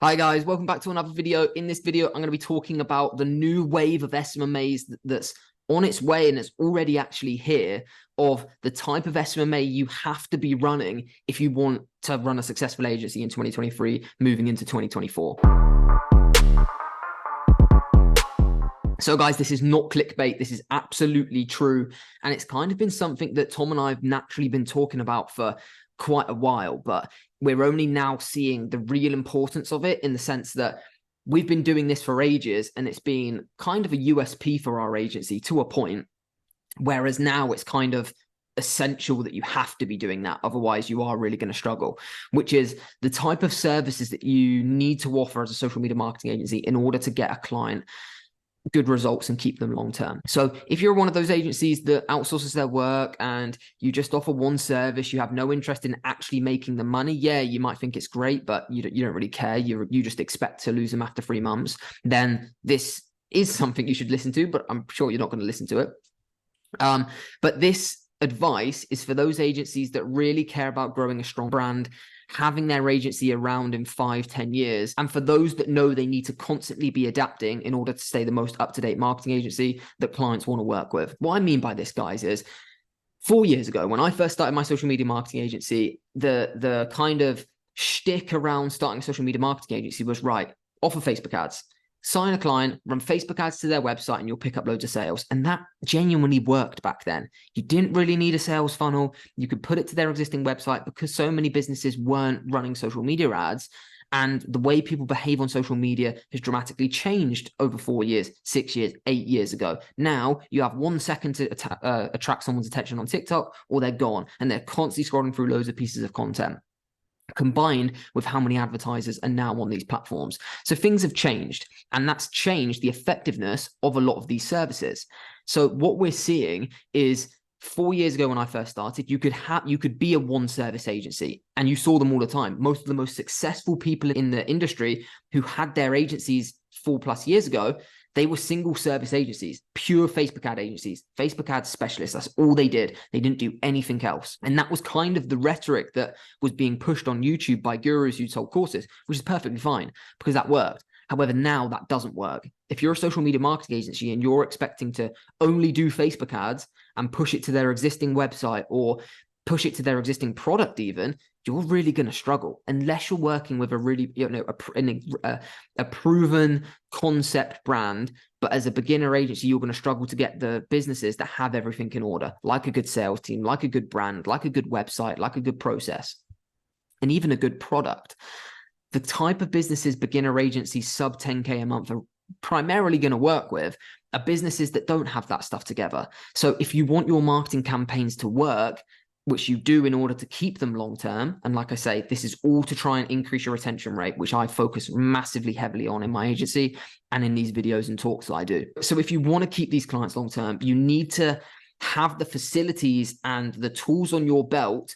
Hi guys, welcome back to another video. In this video, I'm going to be talking about the new wave of SMMAs that's on its way and it's already actually here, of the type of SMMA you have to be running if you want to run a successful agency in 2023, moving into 2024. So guys, this is not clickbait. This is absolutely true. And it's kind of been something that Tom and I have naturally been talking about for quite a while, but we're only now seeing the real importance of it, in the sense that we've been doing this for ages and it's been kind of a USP for our agency to a point, whereas now it's kind of essential that you have to be doing that. Otherwise you are really going to struggle, which is the type of services that you need to offer as a social media marketing agency in order to get a client good results and keep them long term. So if you're one of those agencies that outsources their work and you just offer one service, you have no interest in actually making the money, yeah, you might think it's great, but you don't really care. You just expect to lose them after 3 months. Then this is something you should listen to, but I'm sure you're not going to listen to it. But this advice is for those agencies that really care about growing a strong brand, having their agency around in 5-10 years. And for those that know they need to constantly be adapting in order to stay the most up-to-date marketing agency that clients want to work with. What I mean by this, guys, is 4 years ago, when I first started my social media marketing agency, the kind of shtick around starting a social media marketing agency was, right, offer Facebook ads, sign a client, run Facebook ads to their website, and you'll pick up loads of sales. And that genuinely worked back then. You didn't really need a sales funnel. You could put it to their existing website, because so many businesses weren't running social media ads. And the way people behave on social media has dramatically changed over 4 years, 6 years, 8 years ago. Now you have 1 second to attract someone's attention on TikTok, or they're gone, and they're constantly scrolling through loads of pieces of content, combined with how many advertisers are now on these platforms. So things have changed, and that's changed the effectiveness of a lot of these services. So what we're seeing is, 4 years ago when I first started, you could be a one service agency, and you saw them all the time. Most of the most successful people in the industry who had their agencies 4+ years ago, they were single service agencies, pure Facebook ad agencies, Facebook ad specialists. That's all they did. They didn't do anything else. And that was kind of the rhetoric that was being pushed on YouTube by gurus who sold courses, which is perfectly fine because that worked. However, now that doesn't work. If you're a social media marketing agency and you're expecting to only do Facebook ads and push it to their existing website, or push it to their existing product even, you're really going to struggle unless you're working with a really, a proven concept brand. But as a beginner agency, you're going to struggle to get the businesses that have everything in order, like a good sales team, like a good brand, like a good website, like a good process, and even a good product. The type of businesses beginner agencies sub 10K a month are primarily going to work with are businesses that don't have that stuff together. So if you want your marketing campaigns to work, which you do in order to keep them long term, and like I say, this is all to try and increase your retention rate, which I focus massively heavily on in my agency and in these videos and talks that I do. So if you want to keep these clients long term, you need to have the facilities and the tools on your belt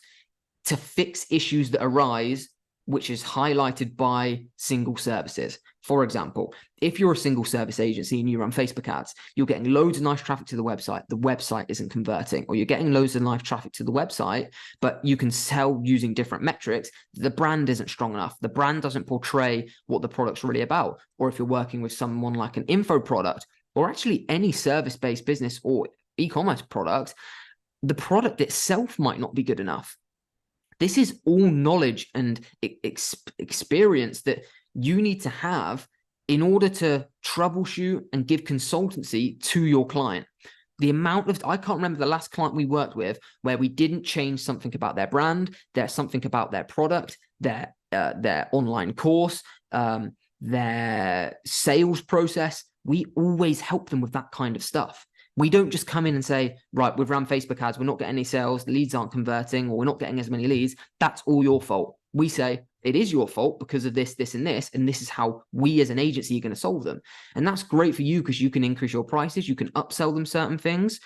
to fix issues that arise, which is highlighted by single services. For example, if you're a single service agency and you run Facebook ads, you're getting loads of nice traffic to the website isn't converting, or you're getting loads of nice traffic to the website, but you can sell using different metrics, the brand isn't strong enough. The brand doesn't portray what the product's really about. Or if you're working with someone like an info product, or actually any service-based business or e-commerce product, the product itself might not be good enough. This is all knowledge and experience that you need to have in order to troubleshoot and give consultancy to your client. The amount of, I can't remember the last client we worked with where we didn't change something about their brand, something about their product, their online course, their sales process. We always help them with that kind of stuff. We don't just come in and say, right, we've run Facebook ads, we're not getting any sales, the leads aren't converting, or we're not getting as many leads. That's all your fault. We say, it is your fault because of this, this, and this is how we as an agency are going to solve them. And that's great for you because you can increase your prices, you can upsell them certain things.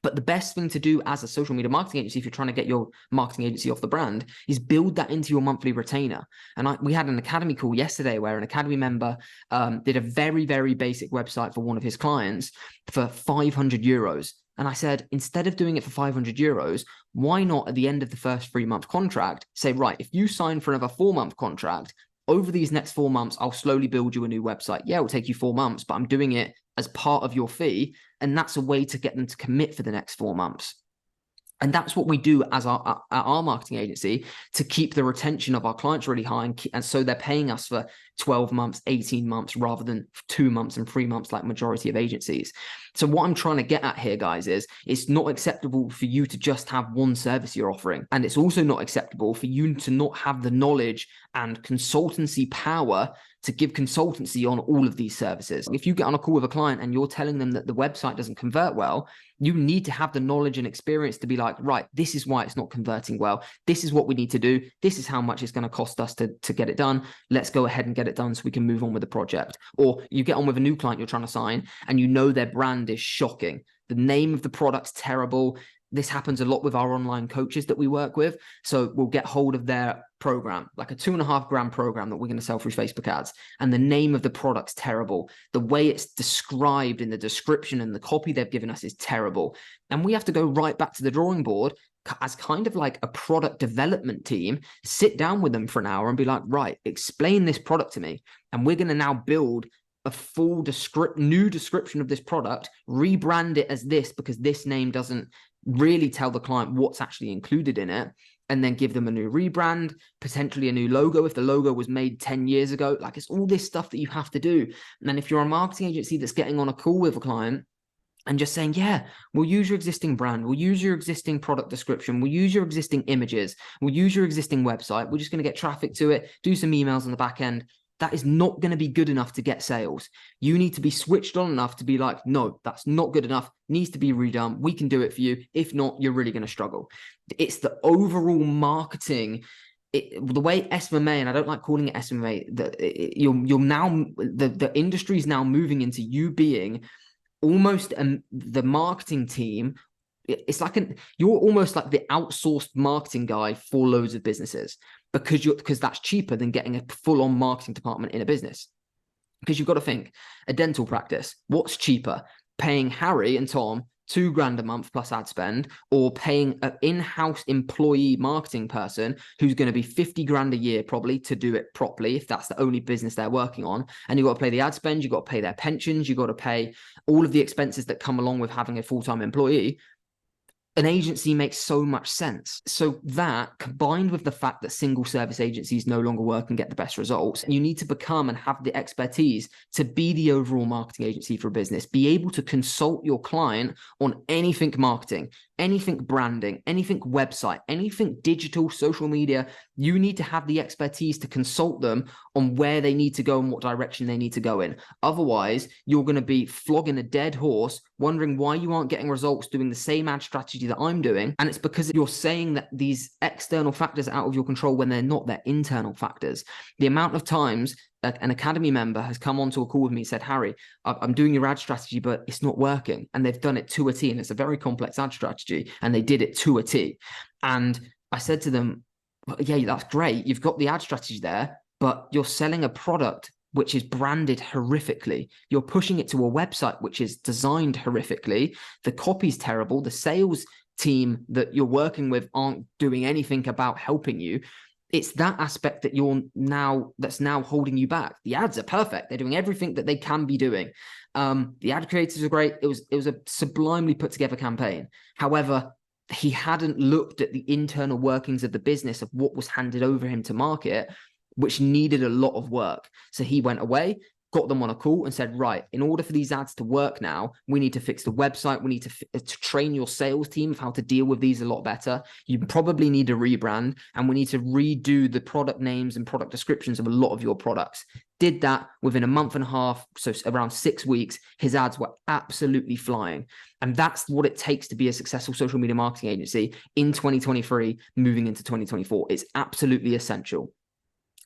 But the best thing to do as a social media marketing agency, if you're trying to get your marketing agency off the brand, is build that into your monthly retainer. And we had an academy call yesterday where an academy member did a very, very basic website for one of his clients for 500 euros. And I said, instead of doing it for 500 euros, why not at the end of the first 3-month contract say, right, if you sign for another 4-month contract, over these next 4 months, I'll slowly build you a new website. Yeah, it'll take you 4 months, but I'm doing it as part of your fee. And that's a way to get them to commit for the next 4 months. And that's what we do as our marketing agency to keep the retention of our clients really high. And so they're paying us for 12 months, 18 months, rather than 2 months and 3 months like majority of agencies. So what I'm trying to get at here, guys, is it's not acceptable for you to just have one service you're offering. And it's also not acceptable for you to not have the knowledge and consultancy power to give consultancy on all of these services. If you get on a call with a client and you're telling them that the website doesn't convert well, you need to have the knowledge and experience to be like, right, this is why it's not converting well. This is what we need to do. This is how much it's going to cost us to get it done. Let's go ahead and get it done so we can move on with the project. Or you get on with a new client you're trying to sign and you know their brand is shocking. The name of the product's terrible. This happens a lot with our online coaches that we work with. So we'll get hold of their program, like a $2.5 grand program that we're going to sell through Facebook ads. And the name of the product's terrible. The way it's described in the description and the copy they've given us is terrible. And we have to go right back to the drawing board as kind of like a product development team, sit down with them for an hour and be like, right, explain this product to me. And we're going to now build a full new description of this product, rebrand it as this because this name doesn't really tell the client what's actually included in it, and then give them a new rebrand, potentially a new logo if the logo was made 10 years ago. Like, it's all this stuff that you have to do. And then if you're a marketing agency that's getting on a call with a client and just saying, yeah, we'll use your existing brand, we'll use your existing product description, we'll use your existing images, we'll use your existing website, we're just going to get traffic to it, do some emails on the back end, that is not going to be good enough to get sales. You need to be switched on enough to be like, no, that's not good enough, needs to be redone. We can do it for you. If not, you're really going to struggle. It's the overall marketing, the way SMMA, and I don't like calling it SMMA, you're now, the industry is now moving into you being almost the marketing team. It's like you're almost like the outsourced marketing guy for loads of businesses, because that's cheaper than getting a full-on marketing department in a business. Because you've got to think, a dental practice, what's cheaper? Paying Harry and Tom $2 grand a month plus ad spend, or paying an in-house employee marketing person who's going to be 50 grand a year probably to do it properly, if that's the only business they're working on. And you've got to pay the ad spend, you've got to pay their pensions, you've got to pay all of the expenses that come along with having a full-time employee. An agency makes so much sense. So that, combined with the fact that single service agencies no longer work and get the best results, you need to become and have the expertise to be the overall marketing agency for a business, be able to consult your client on anything marketing, anything branding, anything website, anything digital, social media. You need to have the expertise to consult them on where they need to go and what direction they need to go in. Otherwise, you're going to be flogging a dead horse, wondering why you aren't getting results doing the same ad strategy that I'm doing. And it's because you're saying that these external factors are out of your control when they're not, they're internal factors. The amount of times an academy member has come onto a call with me and said, Harry, I'm doing your ad strategy, but it's not working. And they've done it to a T, and it's a very complex ad strategy, and they did it to a T. And I said to them, well, yeah, that's great. You've got the ad strategy there, but you're selling a product which is branded horrifically. You're pushing it to a website which is designed horrifically. The copy's terrible. The sales team that you're working with aren't doing anything about helping you. It's that aspect that that's now holding you back. The ads are perfect. They're doing everything that they can be doing. The ad creators are great. It was a sublimely put together campaign. However, he hadn't looked at the internal workings of the business, of what was handed over him to market, which needed a lot of work. So he went away, got them on a call and said, right, in order for these ads to work now, we need to fix the website. We need to train your sales team of how to deal with these a lot better. You probably need a rebrand, and we need to redo the product names and product descriptions of a lot of your products. Did that within a month and a half, so around 6 weeks. His ads were absolutely flying. And that's what it takes to be a successful social media marketing agency in 2023, moving into 2024. It's absolutely essential.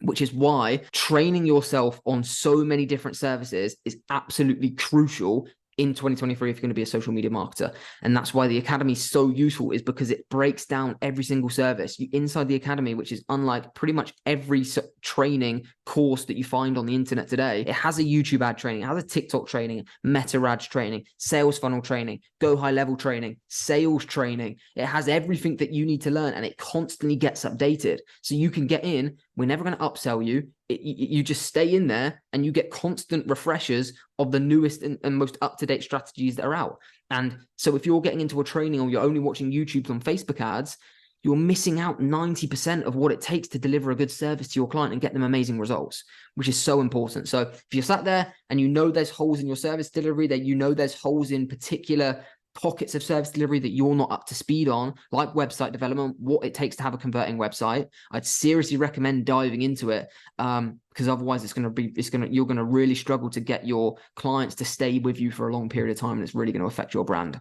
Which is why training yourself on so many different services is absolutely crucial in 2023 if you're going to be a social media marketer. And that's why the academy is so useful, is because it breaks down every single service. Inside the academy, which is unlike pretty much every training course that you find on the internet today, it has a YouTube ad training, it has a TikTok training, meta ads training, sales funnel training, go high level training, sales training. It has everything that you need to learn, and it constantly gets updated. So you can get in. We're never going to upsell you. you just stay in there and you get constant refreshers of the newest and most up-to-date strategies that are out. And so if you're getting into a training or you're only watching YouTube on Facebook ads, you're missing out 90% of what it takes to deliver a good service to your client and get them amazing results, which is so important. So if you're sat there and you know there's holes in your service delivery, that you know there's holes in particular pockets of service delivery that you're not up to speed on, like website development, what it takes to have a converting website, I'd seriously recommend diving into it, because otherwise you're going to really struggle to get your clients to stay with you for a long period of time, and it's really going to affect your brand.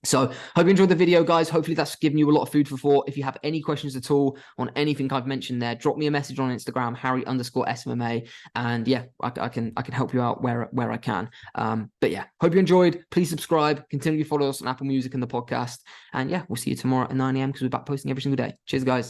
So hope you enjoyed the video, guys. Hopefully that's given you a lot of food for thought. If you have any questions at all on anything I've mentioned there, drop me a message on Instagram, Harry_SMMA. And yeah, I can help you out where I can. But yeah, hope you enjoyed. Please subscribe, continue to follow us on Apple Music and the podcast. And yeah, we'll see you tomorrow at 9 a.m. because we're back posting every single day. Cheers, guys.